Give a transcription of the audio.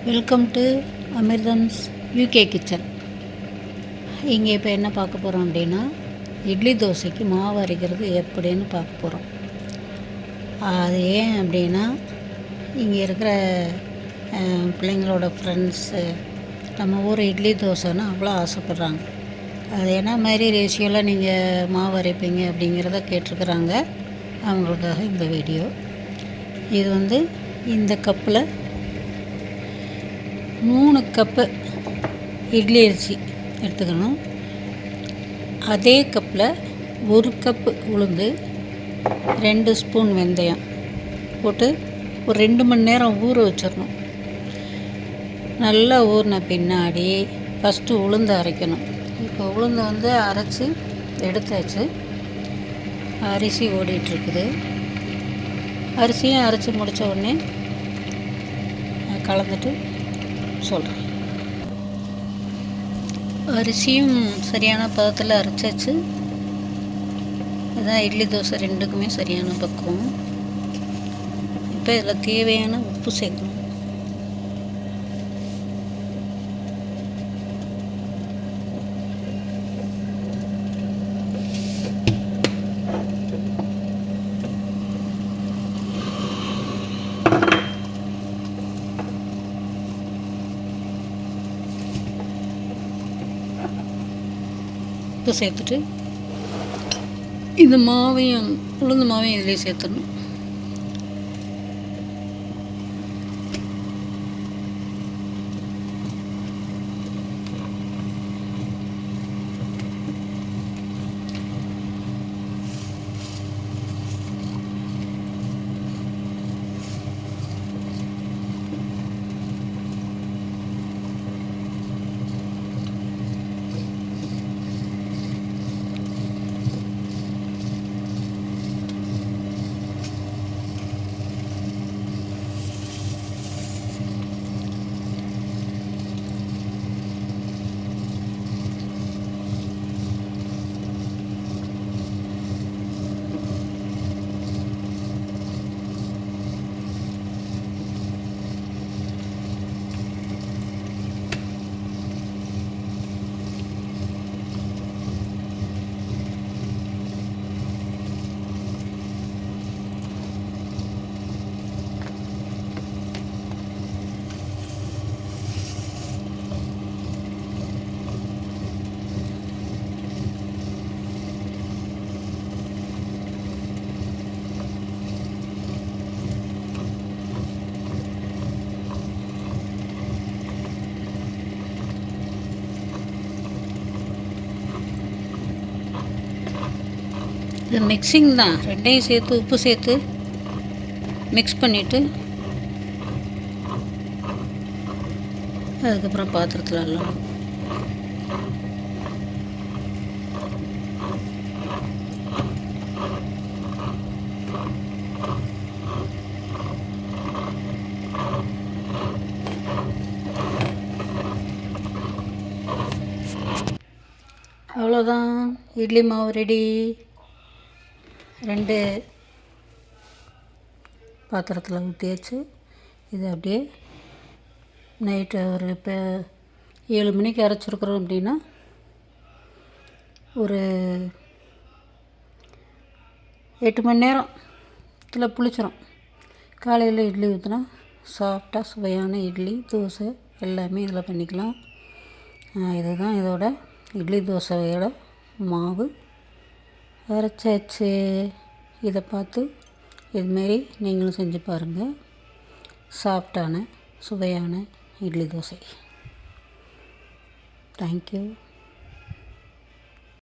Welcome to Amirtham's UK kitchen. இங்கே இப்போ என்ன பார்க்க போகிறோம் அப்படின்னா, இட்லி தோசைக்கு மாவு அரைக்கிறது எப்படின்னு பார்க்க போகிறோம். அது ஏன் அப்படின்னா, இங்கே இருக்கிற பிள்ளைங்களோட ஃப்ரெண்ட்ஸு நம்ம ஊர் இட்லி தோசைன்னா அவ்வளோ ஆசைப்பட்றாங்க. அது என்ன மாதிரி ரேஷியோவில் நீங்கள் மாவு அரைப்பீங்க அப்படிங்கிறத கேட்டிருக்கிறாங்க. அவங்களுக்காக இந்த வீடியோ. இது இந்த கப்பில் 3 கப்பு இட்லி அரிசி எடுத்துக்கணும். அதே கப்பில் 1 கப்பு உளுந்து, 2 ஸ்பூன் வெந்தயம் போட்டு ஒரு 2 மணி நேரம் ஊற வச்சிடணும். நல்லா ஊறின பின்னாடி ஃபஸ்ட்டு உளுந்து அரைக்கணும். இப்போ உளுந்து அரைச்சி எடுத்தாச்சு. அரிசி ஓடிட்டுருக்குது. அரிசியும் அரைச்சி முடித்த உடனே கலந்துட்டு சொல்கிறேன். அரிசியும் சரியான பதத்தில் அரைச்சாச்சு. இதுதான் இட்லி தோசை ரெண்டுக்குமே சரியான பக்குவம். இப்போ இதில் தேவையான உப்பு சேர்க்கணும். சேர்த்துட்டு இந்த உளுந்து மாவையும் இதிலே சேர்த்துடணும். இது மிக்சிங் தான். ரெண்டையும் சேர்த்து உப்பு சேர்த்து மிக்ஸ் பண்ணிவிட்டு அதுக்கப்புறம் பாத்திரத்தில் எல்லாம் அவ்வளோதான். இட்லி மாவு ரெடி. 2 பாத்திரத்தில் ஊற்றியாச்சு. இது அப்படியே நைட்டு இப்போ 7 மணிக்கு அரைச்சிருக்குறோம் அப்படின்னா ஒரு 8 மணி நேரத்தில் புளிச்சிடும். காலையில் இட்லி ஊற்றினா சாஃப்டாக சுவையான இட்லி தோசை எல்லாமே இதில் பண்ணிக்கலாம். இதுதான் இதோட இட்லி தோசையோட மாவு அரைச்சாச்சு. இதை பார்த்து இதுமாரி நீங்களும் செஞ்சு பாருங்கள். சாஃப்டான சுவையான இட்லி தோசை. தேங்க்யூ.